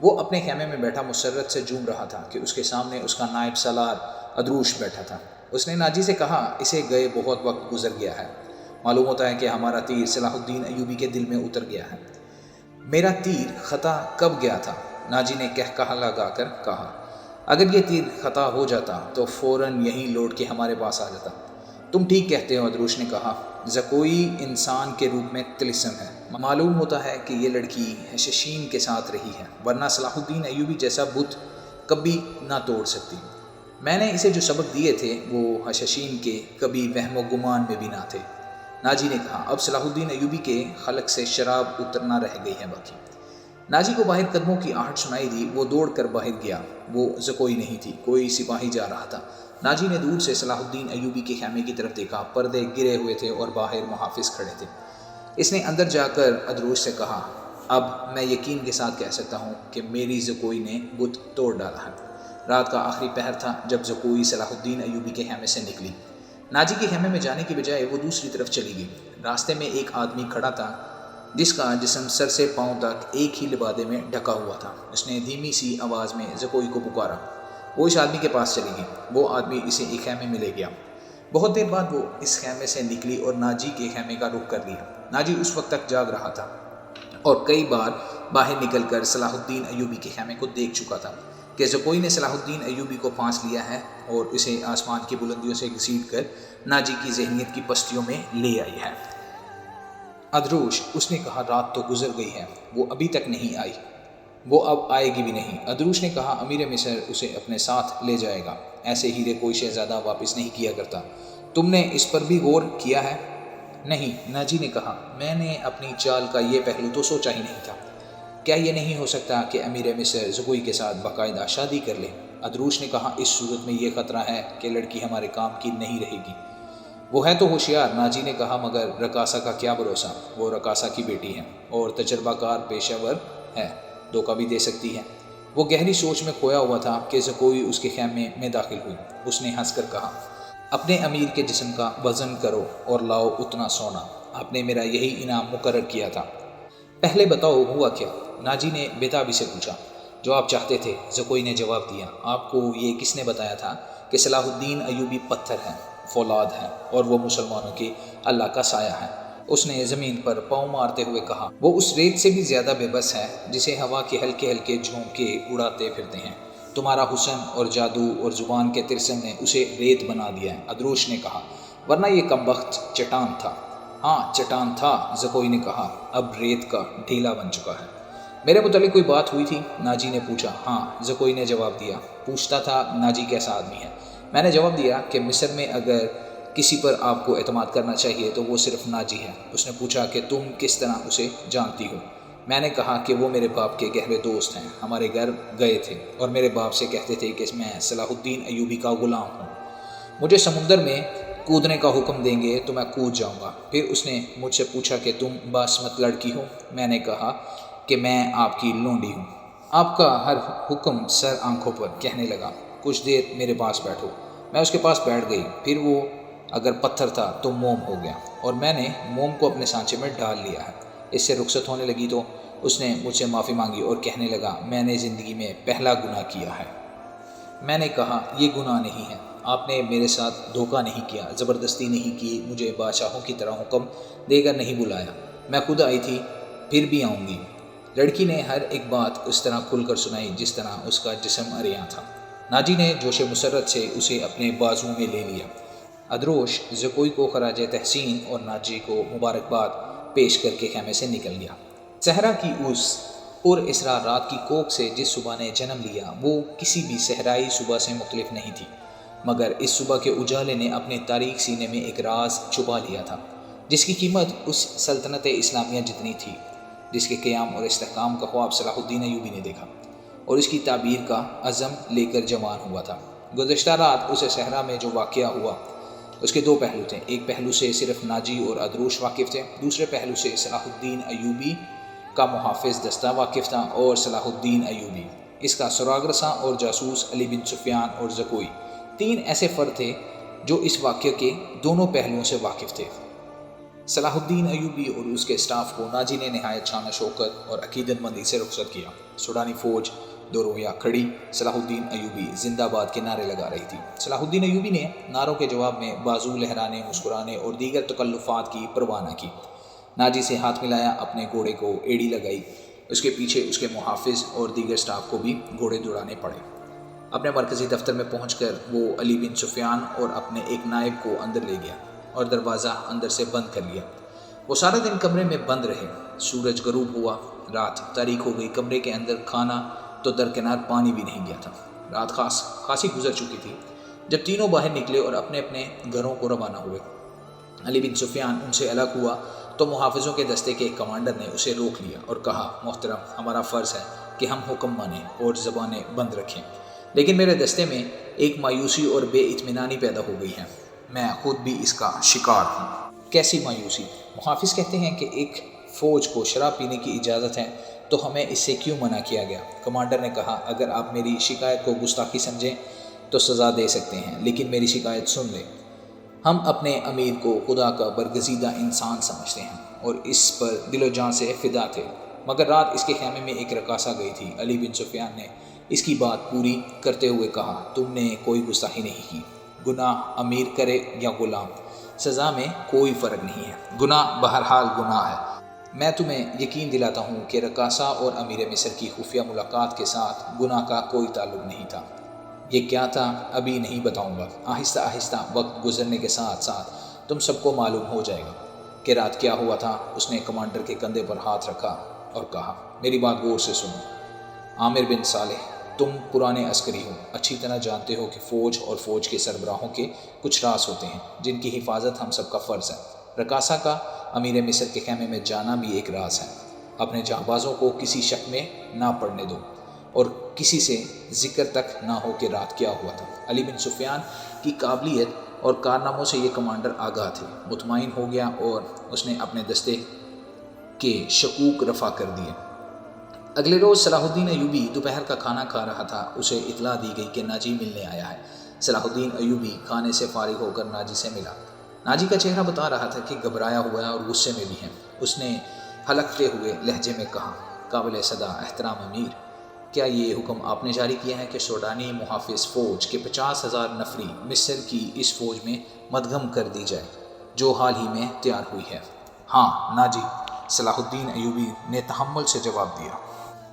وہ اپنے خیمے میں بیٹھا مسرت سے جھوم رہا تھا کہ اس کے سامنے اس کا نائب سالار ادروش بیٹھا تھا۔ اس نے ناجی سے کہا، اسے گئے بہت وقت گزر گیا ہے، معلوم ہوتا ہے کہ ہمارا تیر صلاح الدین ایوبی کے دل میں اتر گیا ہے۔ میرا تیر خطا کب گیا تھا؟ ناجی نے کہا لگا کر کہا، اگر یہ تیر خطا ہو جاتا تو فوراً یہیں لوٹ کے ہمارے پاس آ جاتا۔ تم ٹھیک کہتے ہو، ادروش نے کہا، زکوئی انسان کے روپ میں طلسم ہے۔ معلوم ہوتا ہے کہ یہ لڑکی حششین کے ساتھ رہی ہے، ورنہ صلاح الدین ایوبی جیسا بت کبھی نہ توڑ سکتی۔ میں نے اسے جو سبق دیے تھے وہ حششین کے کبھی وہم و گمان میں بھی نہ تھے۔ ناجی نے کہا، اب صلاح الدین ایوبی کے خلق سے شراب اترنا رہ گئی ہے باقی۔ ناجی کو باہر قدموں کی آہٹ سنائی دی۔ وہ دوڑ کر باہر گیا۔ وہ زکوئی نہیں تھی، کوئی سپاہی جا رہا تھا۔ ناجی نے دور سے صلاح الدین ایوبی کے خیمے کی طرف دیکھا۔ پردے گرے ہوئے تھے اور باہر محافظ کھڑے تھے۔ اس نے اندر جا کر ادروش سے کہا، اب میں یقین کے ساتھ کہہ سکتا ہوں کہ میری زکوئی نے بت توڑ ڈالا ہے۔ رات کا آخری پہر تھا جب زکوئی صلاح الدین ایوبی کے خیمے سے نکلی۔ ناجی کے خیمے میں جانے کی بجائے وہ دوسری طرف چلی گئی۔ راستے میں ایک آدمی کھڑا تھا جس کا جسم سر سے پاؤں تک ایک ہی لبادے میں ڈھکا ہوا تھا۔ اس نے دھیمی سی آواز میں زکوئی کو پکارا۔ وہ اس آدمی کے پاس چلی گئی۔ وہ آدمی اسے ایک خیمے میں لے گیا۔ بہت دیر بعد وہ اس خیمے سے نکلی اور ناجی کے خیمے کا رخ کر لیا۔ ناجی اس وقت تک جاگ رہا تھا اور کئی بار باہر نکل کر صلاح الدین ایوبی کے خیمے کو دیکھ چکا تھا کہ زکوئی نے صلاح الدین ایوبی کو پھانس لیا ہے اور اسے آسمان کی بلندیوں سے گھسیٹ کر ناجی کی ذہنیت کی پستیوں میں لے آئی ہے۔ ادروش، اس نے کہا، رات تو گزر گئی ہے، وہ ابھی تک نہیں آئی، وہ اب آئے گی بھی نہیں۔ ادروش نے کہا، امیر مصر اسے اپنے ساتھ لے جائے گا، ایسے ہیرے کوئی شہزادہ واپس نہیں کیا کرتا۔ تم نے اس پر بھی غور کیا ہے؟ نہیں، ناجی نے کہا، میں نے اپنی چال کا یہ پہلو تو سوچا ہی نہیں تھا۔ کیا یہ نہیں ہو سکتا کہ امیر مصر زکوئی کے ساتھ باقاعدہ شادی کر لے؟ ادروش نے کہا، اس صورت میں یہ خطرہ ہے کہ لڑکی ہمارے کام کی نہیں رہے گی۔ وہ ہے تو ہوشیار، ناجی نے کہا، مگر رقاصہ کا کیا بھروسہ؟ وہ رقاصہ کی بیٹی ہے اور تجربہ کار پیشہ ور ہے، دھوکہ بھی دے سکتی ہے۔ وہ گہری سوچ میں کھویا ہوا تھا کہ زکوئی اس کے خیمے میں داخل ہوئی۔ اس نے ہنس کر کہا، اپنے امیر کے جسم کا وزن کرو اور لاؤ اتنا سونا، آپ نے میرا یہی انعام مقرر کیا تھا۔ پہلے بتاؤ ہوا کیا؟ ناجی نے بےتابی سے پوچھا۔ جو آپ چاہتے تھے، زکوئی نے جواب دیا۔ آپ کو یہ کس نے بتایا تھا کہ صلاح الدین ایوبی پتھر ہے، فولاد ہے اور وہ مسلمانوں کے اللہ کا سایہ ہے؟ اس نے زمین پر پاؤں مارتے ہوئے کہا، وہ اس ریت سے بھی زیادہ بے بس ہے جسے ہوا کے ہلکے ہلکے جھونکے اڑاتے پھرتے ہیں۔ تمہارا حسن اور جادو اور زبان کے ترسم نے اسے ریت بنا دیا ہے، ادروش نے کہا، ورنہ یہ کمبخت چٹان تھا۔ ہاں، چٹان تھا، زکوئی نے کہا، اب ریت کا ڈھیلا بن چکا ہے۔ میرے متعلق کوئی بات ہوئی تھی؟ ناجی نے پوچھا۔ ہاں، زکوئی نے جواب دیا۔ پوچھتا تھا ناجی کیسا آدمی ہے؟ میں نے جواب دیا کہ مصر میں اگر کسی پر آپ کو اعتماد کرنا چاہیے تو وہ صرف ناجی ہے۔ اس نے پوچھا کہ تم کس طرح اسے جانتی ہو؟ میں نے کہا کہ وہ میرے باپ کے گہرے دوست ہیں، ہمارے گھر گئے تھے اور میرے باپ سے کہتے تھے کہ میں صلاح الدین ایوبی کا غلام ہوں، مجھے سمندر میں کودنے کا حکم دیں گے تو میں کود جاؤں گا۔ پھر اس نے مجھ سے پوچھا کہ تم باسمت لڑکی ہو؟ میں نے کہا کہ میں آپ کی لونڈی ہوں۔ آپ کا ہر حکم سر آنکھوں پر۔ کہنے لگا کچھ دیر میرے پاس بیٹھو۔ میں اس کے پاس بیٹھ گئی، پھر وہ اگر پتھر تھا تو موم ہو گیا اور میں نے موم کو اپنے سانچے میں ڈال لیا ہے۔ اس سے رخصت ہونے لگی تو اس نے مجھ سے معافی مانگی اور کہنے لگا میں نے زندگی میں پہلا گناہ کیا ہے۔ میں نے کہا یہ گناہ نہیں ہے، آپ نے میرے ساتھ دھوکہ نہیں کیا، زبردستی نہیں کی، مجھے بادشاہوں کی طرح حکم دے کر نہیں بلایا، میں خود آئی تھی، پھر بھی آؤں گی۔ لڑکی نے ہر ایک بات اس طرح کھل کر سنائی جس طرح اس کا جسم عریاں تھا۔ ناجی نے جوش مسرت سے اسے اپنے بازو میں لے لیا۔ ادروش زکوئی کو خراج تحسین اور ناجی کو مبارکباد پیش کر کے خیمے سے نکل گیا۔ صحرا کی اس پر اسرار رات کی کوک سے جس صبح نے جنم لیا وہ کسی بھی صحرائی صبح سے مختلف نہیں تھی، مگر اس صبح کے اجالے نے اپنے تاریک سینے میں ایک راز چھپا لیا تھا جس کی قیمت اس سلطنت اسلامیہ جتنی تھی جس کے قیام اور استحکام کا خواب صلاح الدین ایوبی نے دیکھا اور اس کی تعبیر کا عزم لے کر جوان ہوا تھا۔ گزشتہ رات اسے صحرا میں جو واقعہ ہوا اس کے دو پہلو تھے، ایک پہلو سے صرف ناجی اور ادروش واقف تھے، دوسرے پہلو سے صلاح الدین ایوبی کا محافظ دستہ واقف تھا اور صلاح الدین ایوبی، اس کا سراغ رساں اور جاسوس علی بن سفیان اور زکوئی، تین ایسے فرد تھے جو اس واقعے کے دونوں پہلوؤں سے واقف تھے۔ صلاح الدین ایوبی اور اس کے اسٹاف کو ناجی نے نہایت شان و شوکت اور عقیدت مندی سے رخصت کیا۔ سوڈانی فوج دو رویہ کھڑی صلاح الدین ایوبی زندہ باد کے نعرے لگا رہی تھی۔ صلاح الدین ایوبی نے نعروں کے جواب میں بازو لہرانے، مسکرانے اور دیگر تکلفات کی پرواہ نہ کی۔ ناجی سے ہاتھ ملایا، اپنے گھوڑے کو ایڑی لگائی، اس کے پیچھے اس کے محافظ اور دیگر سٹاف کو بھی گھوڑے دوڑانے پڑے۔ اپنے مرکزی دفتر میں پہنچ کر وہ علی بن سفیان اور اپنے ایک نائب کو اندر لے گیا اور دروازہ اندر سے بند کر لیا۔ وہ سارا دن کمرے میں بند رہے۔ سورج غروب ہوا، رات تاریک ہو گئی۔ کمرے کے اندر کھانا تو درکنار پانی بھی نہیں گیا تھا۔ رات خاصی گزر چکی تھی جب تینوں باہر نکلے اور اپنے اپنے گھروں کو روانہ ہوئے۔ علی بن سفیان ان سے الگ ہوا تو محافظوں کے دستے کے ایک کمانڈر نے اسے روک لیا اور کہا محترم، ہمارا فرض ہے کہ ہم حکم مانیں اور زبانیں بند رکھیں، لیکن میرے دستے میں ایک مایوسی اور بے اطمینانی پیدا ہو گئی ہے، میں خود بھی اس کا شکار ہوں۔ کیسی مایوسی؟ محافظ کہتے ہیں کہ ایک فوج کو شراب پینے کی اجازت ہے تو ہمیں اس سے کیوں منع کیا گیا؟ کمانڈر نے کہا اگر آپ میری شکایت کو گستاخی سمجھیں تو سزا دے سکتے ہیں، لیکن میری شکایت سن لیں۔ ہم اپنے امیر کو خدا کا برگزیدہ انسان سمجھتے ہیں اور اس پر دل و جان سے فدا تھے، مگر رات اس کے خیمے میں ایک رقاصہ گئی تھی۔ علی بن سفیان نے اس کی بات پوری کرتے ہوئے کہا تم نے کوئی گستاخی نہیں کی، گناہ امیر کرے یا غلام، سزا میں کوئی فرق نہیں ہے، گناہ بہرحال گناہ ہے۔ میں تمہیں یقین دلاتا ہوں کہ رقاصہ اور امیر مصر کی خفیہ ملاقات کے ساتھ گناہ کا کوئی تعلق نہیں تھا۔ یہ کیا تھا ابھی نہیں بتاؤں گا، آہستہ آہستہ وقت گزرنے کے ساتھ ساتھ تم سب کو معلوم ہو جائے گا کہ رات کیا ہوا تھا۔ اس نے کمانڈر کے کندھے پر ہاتھ رکھا اور کہا میری بات غور سے سنو، عامر بن صالح، تم پرانے عسکری ہو، اچھی طرح جانتے ہو کہ فوج اور فوج کے سربراہوں کے کچھ راز ہوتے ہیں جن کی حفاظت ہم سب کا فرض ہے۔ رقاصہ کا امیر مصر کے خیمے میں جانا بھی ایک راز ہے۔ اپنے جانبازوں کو کسی شک میں نہ پڑنے دو اور کسی سے ذکر تک نہ ہو کہ رات کیا ہوا تھا۔ علی بن سفیان کی قابلیت اور کارناموں سے یہ کمانڈر آگاہ تھے، مطمئن ہو گیا اور اس نے اپنے دستے کے شکوک رفع کر دیے۔ اگلے روز صلاح الدین ایوبی دوپہر کا کھانا کھا رہا تھا، اسے اطلاع دی گئی کہ ناجی ملنے آیا ہے۔ صلاح الدین ایوبی کھانے سے فارغ ہو کر ناجی سے ملا۔ ناجی کا چہرہ بتا رہا تھا کہ گھبرایا ہوا ہے اور غصے میں بھی ہے۔ اس نے ہلکتے ہوئے لہجے میں کہا قابل صدا احترام امیر، کیا یہ حکم آپ نے جاری کیا ہے کہ سوڈانی محافظ فوج کے 50,000 نفری مصر کی اس فوج میں مدغم کر دی جائے جو حال ہی میں تیار ہوئی ہے؟ ہاں ناجی، صلاح الدین ایوبی نے تحمل سے جواب دیا۔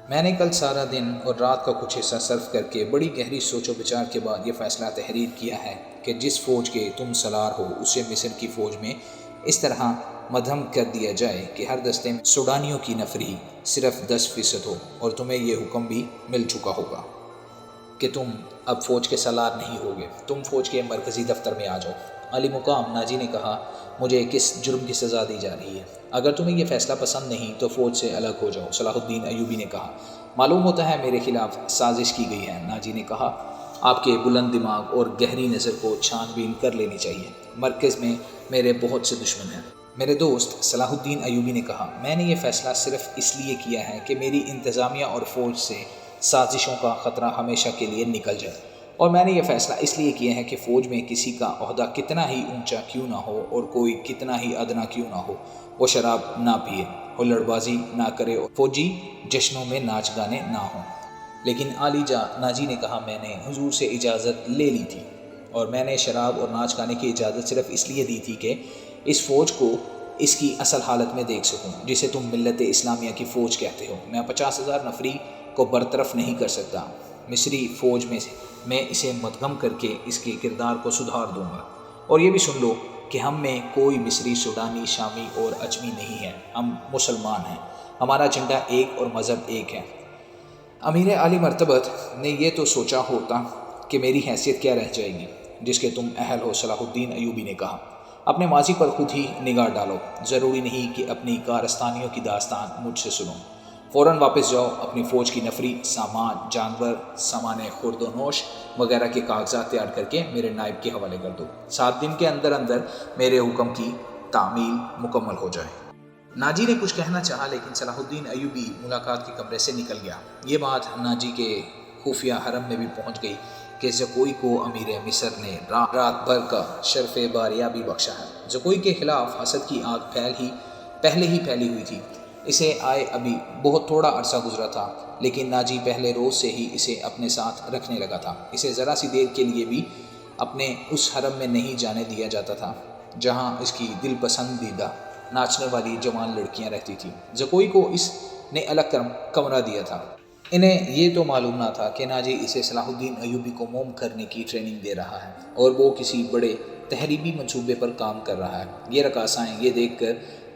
میں نے کل سارا دن اور رات کا کچھ حصہ صرف کر کے بڑی گہری سوچ و بچار کے بعد یہ فیصلہ تحریر کیا ہے کہ جس فوج کے تم سالار ہو اسے مصر کی فوج میں اس طرح مدھم کر دیا جائے کہ ہر دستے میں سوڈانیوں کی نفری صرف 10% ہو، اور تمہیں یہ حکم بھی مل چکا ہوگا کہ تم اب فوج کے سالار نہیں ہوگے، تم فوج کے مرکزی دفتر میں آ جاؤ۔ علی مقام ناجی نے کہا، مجھے کس جرم کی سزا دی جا رہی ہے؟ اگر تمہیں یہ فیصلہ پسند نہیں تو فوج سے الگ ہو جاؤ، صلاح الدین ایوبی نے کہا۔ معلوم ہوتا ہے میرے خلاف سازش کی گئی ہے، ناجی نے کہا۔ آپ کے بلند دماغ اور گہری نظر کو چھان بین کر لینی چاہیے۔ مرکز میں میرے بہت سے دشمن ہیں۔ میرے دوست صلاح الدین ایوبی نے کہا، میں نے یہ فیصلہ صرف اس لیے کیا ہے کہ میری انتظامیہ اور فوج سے سازشوں کا خطرہ ہمیشہ کے لیے نکل جائے، اور میں نے یہ فیصلہ اس لیے کیا ہے کہ فوج میں کسی کا عہدہ کتنا ہی اونچا کیوں نہ ہو اور کوئی کتنا ہی ادنا کیوں نہ ہو، وہ شراب نہ پیے، ہلڑ بازی نہ کرے اور فوجی جشنوں میں ناچ گانے نہ ہوں۔ لیکن عالی جا، ناجی نے کہا، میں نے حضور سے اجازت لے لی تھی، اور میں نے شراب اور ناچ گانے کی اجازت صرف اس لیے دی تھی کہ اس فوج کو اس کی اصل حالت میں دیکھ سکوں جسے تم ملت اسلامیہ کی فوج کہتے ہو۔ میں 50,000 نفری کو برطرف نہیں کر سکتا، مصری فوج میں اسے مدغم کر کے اس کے کردار کو سدھار دوں گا۔ اور یہ بھی سن لو کہ ہم میں کوئی مصری، سوڈانی، شامی اور اجمی نہیں ہے، ہم مسلمان ہیں، ہمارا جھنڈا ایک اور مذہب ایک ہے۔ امیر عالی مرتبت نے یہ تو سوچا ہوتا کہ میری حیثیت کیا رہ جائے گی جس کے تم اہل ہو، صلاح الدین ایوبی نے کہا۔ اپنے ماضی پر خود ہی نگاہ ڈالو، ضروری نہیں کہ اپنی کارستانیوں کی داستان مجھ سے سنو۔ فوراً واپس جاؤ، اپنی فوج کی نفری، سامان، جانور، سامان خورد و نوش وغیرہ کے کاغذات تیار کر کے میرے نائب کے حوالے کر دو۔ 7 دن کے اندر اندر میرے حکم کی تعمیل مکمل ہو جائے۔ ناجی نے کچھ کہنا چاہا لیکن صلاح الدین ایوبی ملاقات کے کمرے سے نکل گیا۔ یہ بات ناجی کے خفیہ حرم میں بھی پہنچ گئی کہ زکوئی کو امیر مصر نے رات بھر کا شرف باریابی بخشا ہے۔ زکوئی کے خلاف حسد کی آگ پہلے ہی پھیلی ہوئی تھی۔ اسے آئے ابھی بہت تھوڑا عرصہ گزرا تھا، لیکن ناجی پہلے روز سے ہی اسے اپنے ساتھ رکھنے لگا تھا۔ اسے ذرا سی دیر کے لیے بھی اپنے اس حرم میں نہیں جانے دیا جاتا تھا جہاں اس کی دل پسندیدہ ناچنے والی جوان لڑکیاں رہتی تھیں۔ زکوئی کو اس نے الگ کمرہ دیا تھا۔ انہیں یہ تو معلوم نہ تھا کہ ناجی اسے صلاح الدین ایوبی کو موم کرنے کی ٹریننگ دے رہا ہے اور وہ کسی بڑے تحریبی منصوبے پر کام کر رہا ہے۔ یہ رقاصائیں یہ دیکھ کر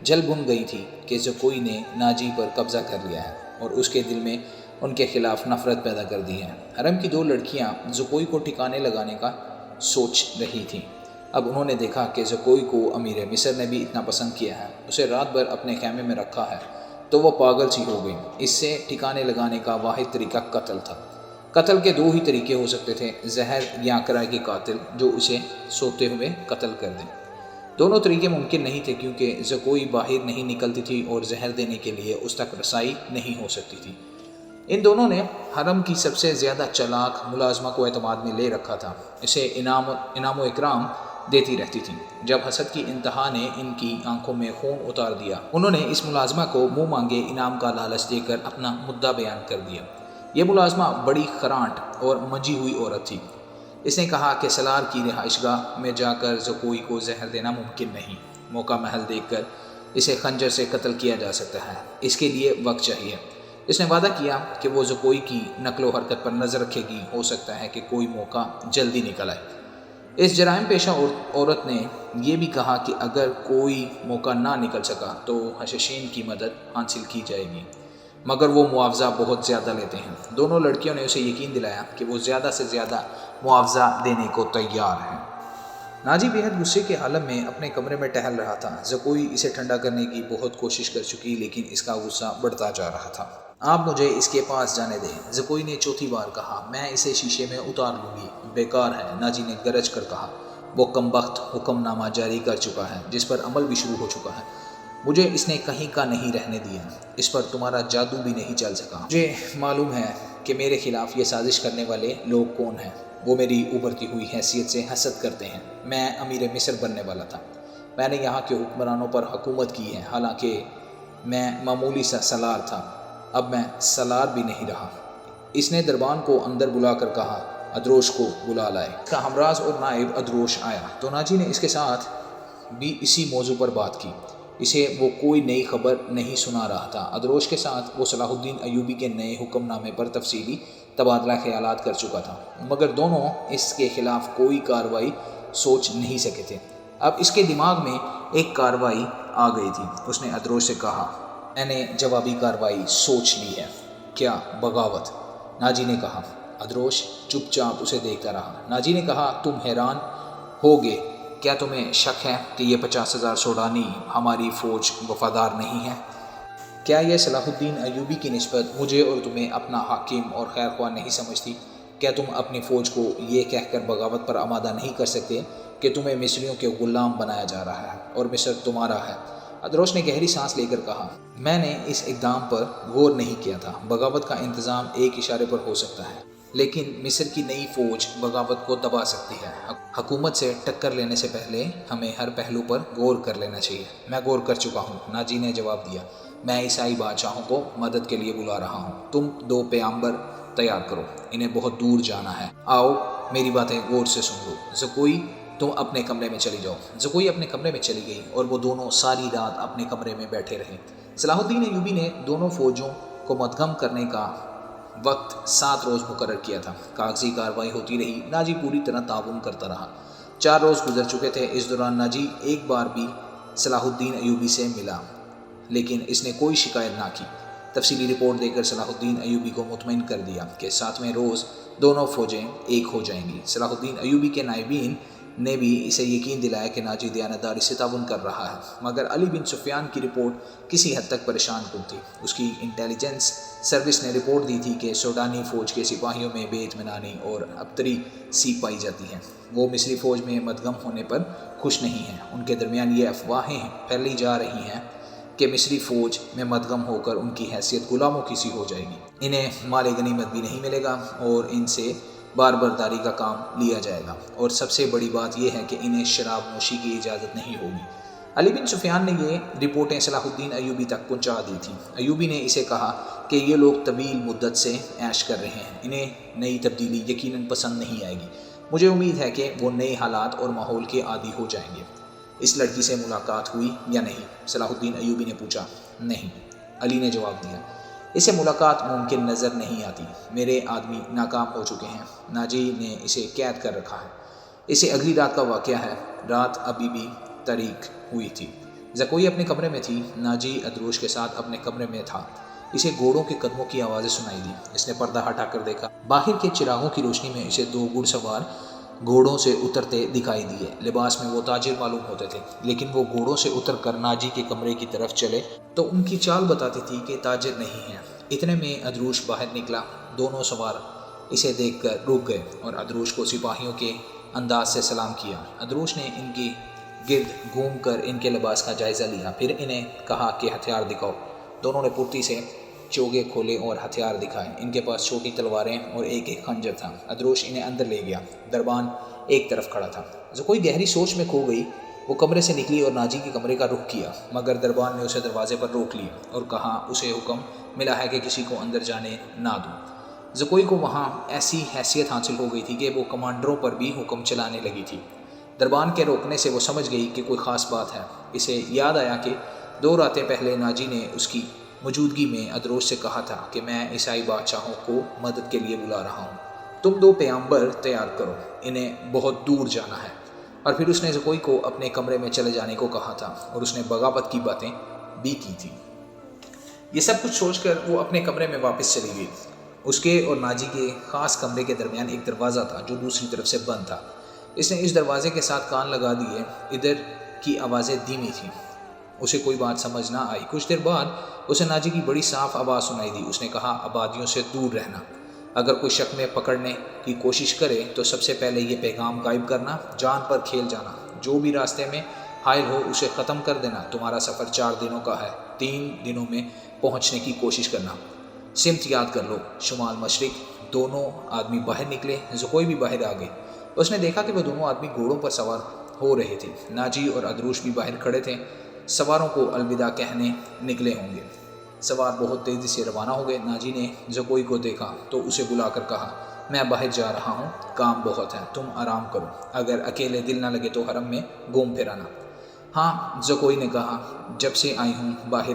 جل بھن گئی تھی کہ زکوئی نے ناجی پر قبضہ کر لیا ہے اور اس کے دل میں ان کے خلاف نفرت پیدا کر دی ہے۔ حرم کی 2 لڑکیاں زکوئی کو ٹھکانے لگانے کا سوچ رہی تھیں۔ اب انہوں نے دیکھا کہ زکوئی کو امیر مصر نے بھی اتنا پسند کیا ہے، اسے رات بھر اپنے خیمے میں رکھا ہے، تو وہ پاگل سی ہو گئی۔ اس سے ٹھکانے لگانے کا واحد طریقہ قتل تھا۔ قتل کے 2 ہی طریقے ہو سکتے تھے، زہر یا کرائے کے قاتل جو اسے سوتے ہوئے قتل کر دیں۔ دونوں طریقے ممکن نہیں تھے کیونکہ زکوئی باہر نہیں نکلتی تھی اور زہر دینے کے لیے اس تک رسائی نہیں ہو سکتی تھی۔ ان دونوں نے حرم کی سب سے زیادہ چالاک ملازمہ کو اعتماد میں لے رکھا تھا، اسے انعام و اکرام دیتی رہتی تھی۔ جب حسد کی انتہا نے ان کی آنکھوں میں خون اتار دیا، انہوں نے اس ملازمہ کو منہ مانگے انعام کا لالچ دے کر اپنا مدعا بیان کر دیا۔ یہ ملازمہ بڑی خرانٹ اور منجھی ہوئی عورت تھی۔ اس نے کہا کہ سالار کی رہائش گاہ میں جا کر زکوئی کو زہر دینا ممکن نہیں، موقع محل دیکھ کر اسے خنجر سے قتل کیا جا سکتا ہے، اس کے لیے وقت چاہیے۔ اس نے وعدہ کیا کہ وہ زکوئی کی نقل و حرکت پر نظر رکھے گی، ہو سکتا ہے کہ کوئی موقع جلدی نکل آئے۔ اس جرائم پیشہ عورت نے یہ بھی کہا کہ اگر کوئی موقع نہ نکل سکا تو حشاشین کی مدد حاصل کی جائے گی، مگر وہ معاوضہ بہت زیادہ لیتے ہیں۔ دونوں لڑکیوں نے اسے یقین دلایا کہ وہ زیادہ سے زیادہ معاوضہ دینے کو تیار ہیں۔ ناجی بے حد غصے کے عالم میں اپنے کمرے میں ٹہل رہا تھا۔ زکوئی اسے ٹھنڈا کرنے کی بہت کوشش کر چکی لیکن اس کا غصہ بڑھتا جا رہا تھا۔ آپ مجھے اس کے پاس جانے دیں، زکوئی نے چوتھی بار کہا، میں اسے شیشے میں اتار لوں گی۔ بیکار ہے، ناجی نے گرج کر کہا، وہ کمبخت حکم نامہ جاری کر چکا ہے جس پر عمل بھی شروع ہو چکا ہے، مجھے اس نے کہیں کا نہیں رہنے دیا، اس پر تمہارا جادو بھی نہیں چل سکا۔ مجھے معلوم ہے کہ میرے خلاف یہ سازش کرنے والے لوگ کون ہیں، وہ میری ابھرتی ہوئی حیثیت سے حسد کرتے ہیں۔ میں امیر مصر بننے والا تھا، میں نے یہاں کے حکمرانوں پر حکومت کی ہے، حالانکہ میں معمولی سا سالار تھا، اب میں سالار بھی نہیں رہا۔ اس نے دربان کو اندر بلا کر کہا، ادروش کو بلا لائے۔ اس کا ہمراز اور نائب ادروش آیا تو ناجی نے اس کے ساتھ بھی اسی موضوع پر بات کی۔ اسے وہ کوئی نئی خبر نہیں سنا رہا تھا۔ ادروش کے ساتھ وہ صلاح الدین ایوبی کے نئے حکم نامے پر تفصیلی تبادلہ خیالات کر چکا تھا، مگر دونوں اس کے خلاف کوئی کارروائی سوچ نہیں سکے تھے۔ اب اس کے دماغ میں ایک کارروائی آ گئی تھی۔ اس نے ادروش سے کہا، میں نے جوابی کارروائی سوچ لی ہے۔ کیا؟ بغاوت، ناجی نے کہا۔ ادروش چپ چاپ اسے دیکھتا رہا۔ ناجی نے کہا تم حیران ہوگے، کیا تمہیں شک ہے کہ یہ 50,000 سوڈانی ہماری فوج وفادار نہیں ہے؟ کیا یہ صلاح الدین ایوبی کی نسبت مجھے اور تمہیں اپنا حاکم اور خیر خواہ نہیں سمجھتی؟ کیا تم اپنی فوج کو یہ کہہ کر بغاوت پر آمادہ نہیں کر سکتے کہ تمہیں مصریوں کے غلام بنایا جا رہا ہے اور مصر تمہارا ہے؟ ادروش نے گہری سانس لے کر کہا میں نے اس اقدام پر غور نہیں کیا تھا۔ بغاوت کا انتظام ایک اشارے پر ہو سکتا ہے، لیکن مصر کی نئی فوج بغاوت کو دبا سکتی ہے۔ حکومت سے ٹکر لینے سے پہلے ہمیں ہر پہلو پر غور کر لینا چاہیے۔ میں غور کر چکا ہوں، ناجی نے جواب دیا۔ میں عیسائی بادشاہوں کو مدد کے لیے بلا رہا ہوں۔ تم 2 پیغمبر تیار کرو، انہیں بہت دور جانا ہے۔ آؤ میری باتیں غور سے سن لو۔ زکوئی تم اپنے کمرے میں چلی جاؤ۔ زکوئی اپنے کمرے میں چلی گئی اور وہ دونوں ساری رات اپنے کمرے میں بیٹھے رہے۔ صلاح الدین ایوبی نے دونوں فوجوں کو مدغم کرنے کا وقت 7 روز مقرر کیا تھا۔ کاغذی کارروائی ہوتی رہی، ناجی پوری طرح تعاون کرتا رہا۔ 4 روز گزر چکے تھے۔ اس دوران ناجی ایک بار بھی صلاح الدین ایوبی سے ملا، لیکن اس نے کوئی شکایت نہ کی۔ تفصیلی رپورٹ دے کر صلاح الدین ایوبی کو مطمئن کر دیا کہ 7ویں روز دونوں فوجیں ایک ہو جائیں گی۔ صلاح الدین ایوبی کے نائبین نے بھی اسے یقین دلایا کہ ناجی دیانتداری سے تعاون کر رہا ہے، مگر علی بن سفیان کی رپورٹ کسی حد تک پریشان کن تھی۔ اس کی انٹیلیجنس سروس نے رپورٹ دی تھی کہ سوڈانی فوج کے سپاہیوں میں بے اطمینانی اور ابتری سی پائی جاتی ہے۔ وہ مصری فوج میں مدغم ہونے پر خوش نہیں ہیں۔ ان کے درمیان یہ افواہیں پھیلی جا رہی ہیں کہ مصری فوج میں مدغم ہو کر ان کی حیثیت غلاموں کی سی ہو جائے گی، انہیں مال غنیمت بھی نہیں ملے گا اور ان سے بار برداری کا کام لیا جائے گا، اور سب سے بڑی بات یہ ہے کہ انہیں شراب نوشی کی اجازت نہیں ہوگی۔ علی بن سفیان نے یہ رپورٹیں صلاح الدین ایوبی تک پہنچا دی تھیں۔ ایوبی نے اسے کہا کہ یہ لوگ طویل مدت سے عیش کر رہے ہیں، انہیں نئی تبدیلی یقیناً پسند نہیں آئے گی۔ مجھے امید ہے کہ وہ نئے حالات اور ماحول کے عادی ہو جائیں گے۔ اس لڑکی سے ملاقات ہوئی یا نہیں؟ صلاح الدین ایوبی نے پوچھا۔ نہیں، علی نے جواب دیا، اس سے ملاقات ممکن نظر نہیں آتی۔ میرے آدمی ناکام ہو چکے ہیں، ناجی نے اسے قید کر رکھا ہے۔ اسے اگلی رات کا واقعہ ہے۔ رات ابھی بھی تاریک ہوئی تھی۔ زکوئی اپنے کمرے میں تھی، ناجی ادروش کے ساتھ اپنے کمرے میں تھا۔ اسے گھوڑوں کے قدموں کی آوازیں سنائی دی۔ اس نے پردہ ہٹا کر دیکھا۔ باہر کے چراغوں کی روشنی میں اسے 2 گھڑ سوار گھوڑوں سے اترتے دکھائی دیے۔ لباس میں وہ تاجر معلوم ہوتے تھے، لیکن وہ گھوڑوں سے اتر کر ناجی کے کمرے کی طرف چلے تو ان کی چال بتاتی تھی کہ تاجر نہیں ہیں۔ اتنے میں ادروش باہر نکلا۔ دونوں سوار اسے دیکھ کر رک گئے اور ادروش کو سپاہیوں کے انداز سے سلام کیا۔ ادروش نے ان کی گرد گھوم کر ان کے لباس کا جائزہ لیا، پھر انہیں کہا کہ ہتھیار دکھاؤ۔ دونوں نے پھرتی سے چوگے کھولے اور ہتھیار دکھائے۔ ان کے پاس چھوٹی تلواریں اور ایک ایک خنجر تھا۔ ادروش انہیں اندر لے گیا۔ دربان ایک طرف کھڑا تھا۔ زکوئی گہری سوچ میں کھو گئی۔ وہ کمرے سے نکلی اور ناجی کے کمرے کا رخ کیا، مگر دربان نے اسے دروازے پر روک لیا اور کہا اسے حکم ملا ہے کہ کسی کو اندر جانے نہ دو۔ زکوئی کو وہاں ایسی حیثیت حاصل ہو گئی تھی کہ وہ کمانڈروں پر بھی حکم چلانے لگی تھی۔ دربان کے روکنے سے وہ سمجھ گئی کہ کوئی خاص بات ہے۔ اسے یاد آیا کہ 2 راتیں پہلے ناجی نے اس کی موجودگی میں ادروش سے کہا تھا کہ میں عیسائی بادشاہوں کو مدد کے لیے بلا رہا ہوں۔ تم 2 پیغمبر تیار کرو، انہیں بہت دور جانا ہے۔ اور پھر اس نے زکوئی کو اپنے کمرے میں چلے جانے کو کہا تھا اور اس نے بغاوت کی باتیں بھی کی تھی۔ یہ سب کچھ سوچ کر وہ اپنے کمرے میں واپس چلی گئی۔ اس کے اور ناجی کے خاص کمرے کے درمیان ایک دروازہ تھا جو دوسری طرف سے بند تھا۔ اس نے اس دروازے کے ساتھ کان لگا دیے۔ ادھر کی آوازیں دھیمی تھیں، اسے کوئی بات سمجھ نہ آئی۔ کچھ دیر بعد اسے ناجی کی بڑی صاف آواز سنائی دی۔ اس نے کہا آبادیوں سے دور رہنا، اگر کوئی شک میں پکڑنے کی کوشش کرے تو سب سے پہلے یہ پیغام غائب کرنا، جان پر کھیل جانا، جو بھی راستے میں حائل ہو اسے ختم کر دینا۔ تمہارا سفر 4 دنوں کا ہے، 3 دنوں میں پہنچنے کی کوشش کرنا۔ سمت یاد کر لو، شمال مشرق۔ دونوں آدمی باہر نکلے، زکوئی بھی باہر آ گئی۔ اس نے دیکھا کہ وہ دونوں آدمی گھوڑوں پر سوار ہو رہے تھے۔ ناجی اور ادروش بھی باہر کھڑے تھے، سواروں کو الوداع کہنے نکلے ہوں گے۔ سوار بہت تیزی سے روانہ ہو گئے۔ ناجی نے زکوئی کو دیکھا تو اسے بلا کر کہا میں باہر جا رہا ہوں، کام بہت ہے، تم آرام کرو، اگر اکیلے دل نہ لگے تو حرم میں گھوم پھر آنا۔ ہاں، زکوئی نے کہا، جب سے آئی ہوں باہر